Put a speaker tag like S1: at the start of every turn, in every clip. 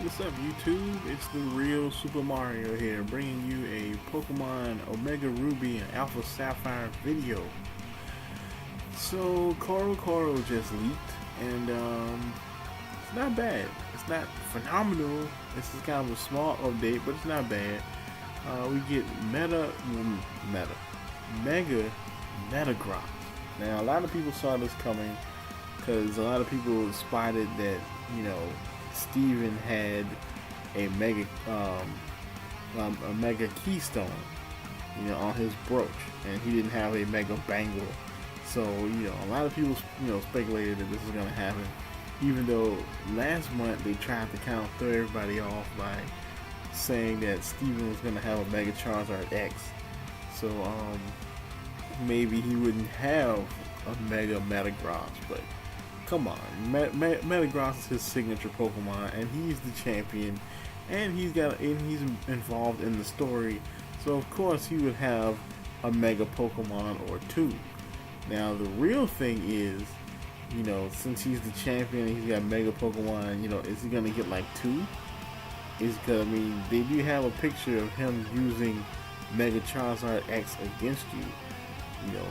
S1: What's up, YouTube? It's the real Super Mario here, bringing you a Pokemon Omega Ruby and Alpha Sapphire video. So, Coro Coro just leaked, and it's not bad. It's not phenomenal. This is kind of a small update, but it's not bad. We get Mega Metagross. Now, a lot of people saw this coming because a lot of people spotted that, Steven had a mega keystone, on his brooch, and he didn't have a mega bangle. So, a lot of people, speculated that this is gonna happen. Even though last month they tried to kind of throw everybody off by saying that Steven was gonna have a Mega Charizard X. So, maybe he wouldn't have a Mega Metagross, but come on, Metagross is his signature Pokemon, and he's the champion, and he's involved in the story, so of course he would have a Mega Pokemon or two. Now the real thing is, since he's the champion and he's got Mega Pokemon, is he gonna get like two? They do have a picture of him using Mega Charizard X against you.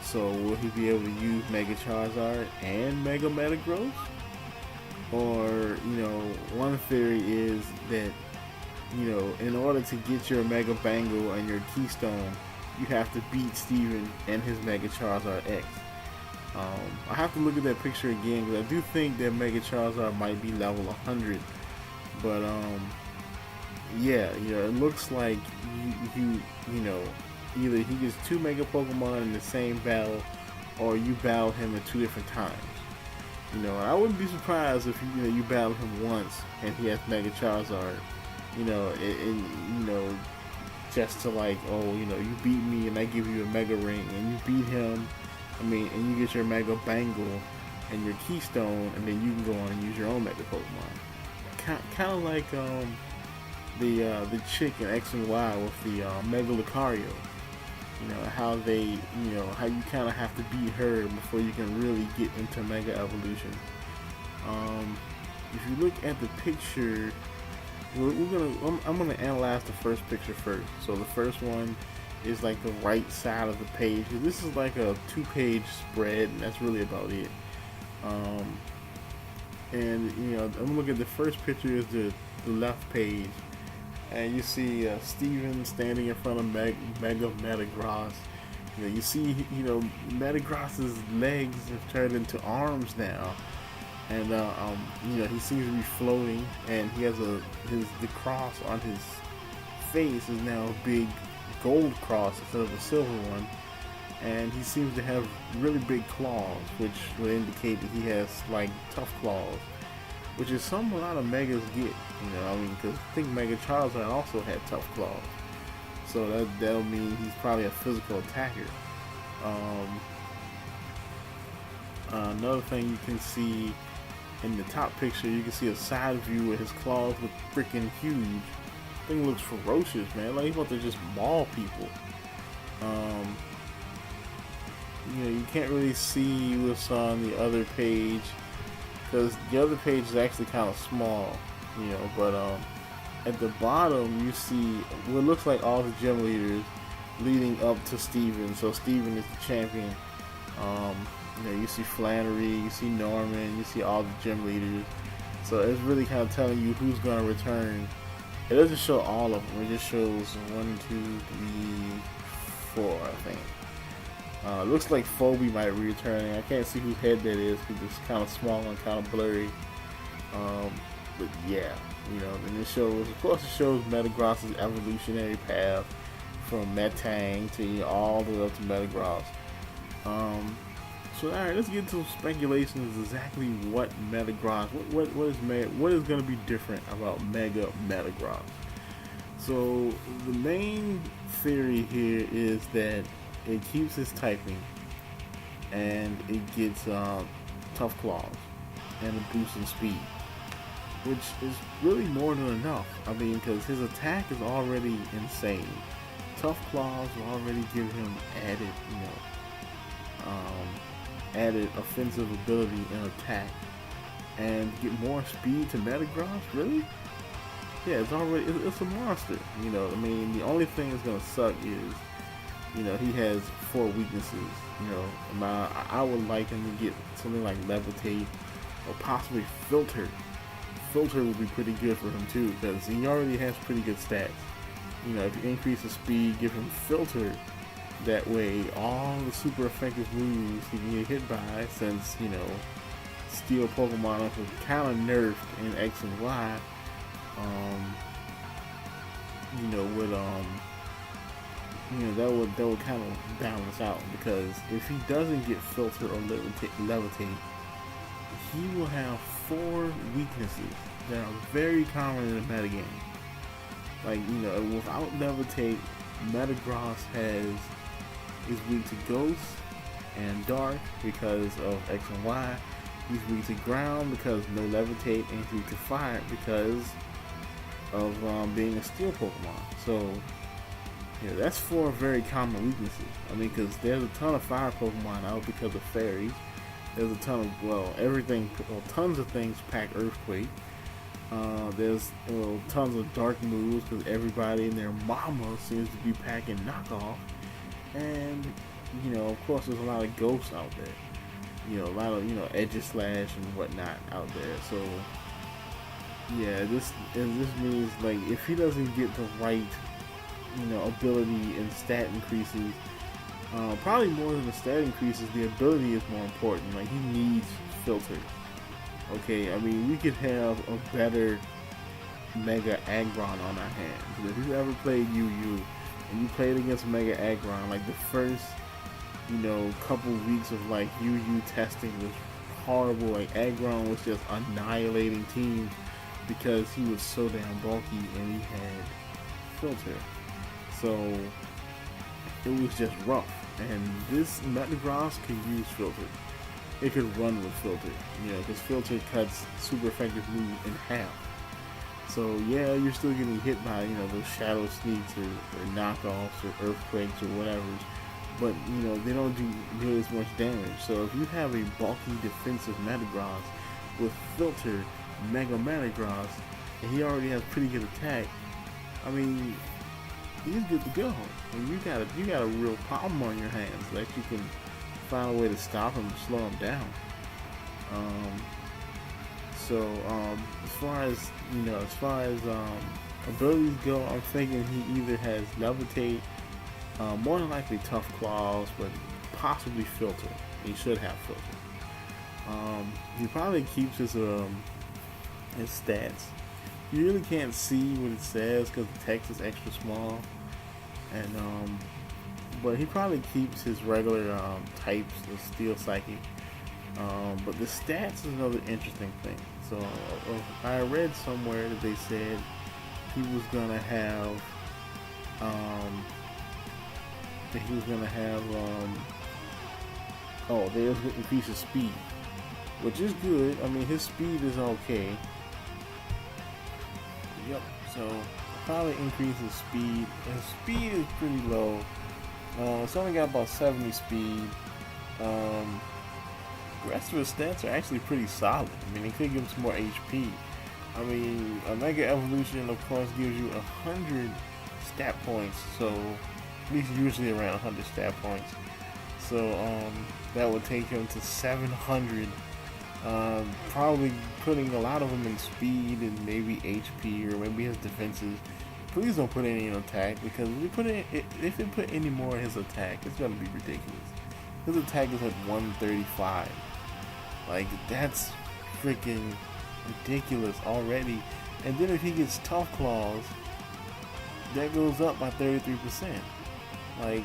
S1: So will he be able to use Mega Charizard and Mega Metagross? Or, one theory is that, in order to get your Mega Bangle and your Keystone, you have to beat Steven and his Mega Charizard X. I have to look at that picture again because I do think that Mega Charizard might be level 100. But, yeah, it looks like either he gets two Mega Pokemon in the same battle, or you battle him at two different times. I wouldn't be surprised if you battle him once and he has Mega Charizard. Just to you beat me and I give you a Mega Ring, and you beat him. And you get your Mega Bangle and your Keystone, and then you can go on and use your own Mega Pokemon. Kind of like the chick in X and Y with the Mega Lucario. How how you kind of have to beat her before you can really get into Mega Evolution. If you look at the picture, I'm gonna analyze the first picture first. So the first one is like the right side of the page. This is like a 2-page spread, and that's really about it. And I'm gonna look at the first picture is the left page. And you see Steven standing in front of Mega Metagross. You see, Metagross's legs have turned into arms now, and he seems to be floating. And he has the cross on his face is now a big gold cross instead of a silver one. And he seems to have really big claws, which would indicate that he has like tough claws, which is something a lot of Megas get, because I think Mega Charizard also had tough claws. So that'll mean he's probably a physical attacker. Another thing you can see in the top picture, you can see a side view where his claws look freaking huge. Thing looks ferocious, man. Like he's about to just maul people. You can't really see what's on the other page, because the other page is actually kind of small, but at the bottom you see what looks like all the gym leaders leading up to Steven. So Steven is the champion. You see Flannery, you see Norman, you see all the gym leaders. So it's really kind of telling you who's going to return. It doesn't show all of them, it just shows 1, 2, 3, 4, I think. It looks like Phoebe might be returning. I can't see whose head that is because it's kind of small and kind of blurry. But yeah, and it shows, of course, it shows Metagross's evolutionary path from Metang to all the way up to Metagross. So alright, let's get into some speculations exactly what Metagross, what is going to be different about Mega Metagross. So the main theory here is that it keeps its typing, and it gets tough claws and a boost in speed, which is really more than enough. Because his attack is already insane. Tough claws will already give him added offensive ability and attack, and get more speed to Metagross. Really? yeah, it's a monster. You know, I mean, the only thing that's gonna suck is, you know, he has 4 weaknesses. You know, I would like him to get something like levitate or possibly filter. Filter would be pretty good for him too, because he already has pretty good stats. You know, if you increase his speed, give him filter. That way, all the super effective moves he can get hit by, since, you know, steel Pokemon are kind of nerfed in X and Y. You know, would you know, that would kind of balance out, because if he doesn't get filter or levitate, he will have 4 weaknesses that are very common in the metagame. Like, you know, without levitate, Metagross is weak to Ghost and Dark because of X and Y. He's weak to Ground because no levitate, and he's weak to Fire because of being a Steel Pokemon. So, yeah, that's 4 very common weaknesses. I mean, because there's a ton of Fire Pokemon out because of Fairies. There's a ton of, well, tons of things pack Earthquake. There's tons of dark moves because everybody and their mama seems to be packing knockoff. And, you know, of course, there's a lot of ghosts out there. You know, a lot of, you know, Edgeslash and whatnot out there. So, yeah, this means, like, if he doesn't get the right, you know, ability and stat increases, probably more than the stat increases, the ability is more important. Like, he needs filter. Okay, I mean, we could have a better Mega Aggron on our hands. If you ever played UU and you played against Mega Aggron, like the first, you know, couple weeks of like UU testing was horrible. Like, Aggron was just annihilating teams because he was so damn bulky and he had filter. So it was just rough. And this Metagross could use filter. It could run with filter, you know, because filter cuts super effective moves in half. So yeah, you're still getting hit by, you know, those shadow sneaks or knockoffs or earthquakes or whatever, but, you know, they don't do nearly as much damage. So if you have a bulky defensive Metagross with filter Mega Metagross, and he already has pretty good attack, I mean, he's good to go. And you got a real problem on your hands that you can find a way to stop him, slow him down. As far as, you know, abilities go, I'm thinking he either has levitate, more than likely tough claws, but possibly filter. He should have filter. He probably keeps his stats. You really can't see what it says because the text is extra small, and but he probably keeps his regular types, the Steel Psychic. But the stats is another interesting thing. So I read somewhere that they said he was gonna have they was gonna increase his speed, which is good. I mean, his speed is okay. Yep. So probably increase his speed. His speed is pretty low. It's only got about 70 speed. The rest of his stats are actually pretty solid. I mean, it could give him some more HP. I mean, a Mega Evolution, of course, gives you 100 stat points. So, at least usually around 100 stat points. So, that would take him to 700. Probably putting a lot of them in speed and maybe HP or maybe his defenses. Please don't put any in attack, because if it put any more in his attack, it's gonna be ridiculous. His attack is at 135. Like, that's freaking ridiculous already. And then if he gets Tough Claws, that goes up by 33%. Like,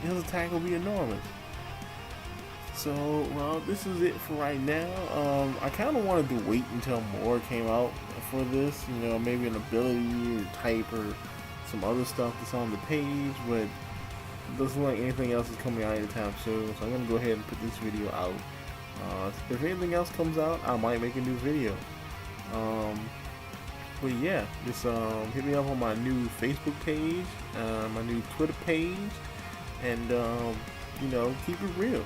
S1: his attack will be enormous. So, well, this is it for right now. I kind of wanted to wait until more came out for this, you know, maybe an ability or type or some other stuff that's on the page, but it doesn't look like anything else is coming out anytime soon, so I'm going to go ahead and put this video out. If anything else comes out, I might make a new video. But yeah, just hit me up on my new Facebook page, my new Twitter page, and you know, keep it real.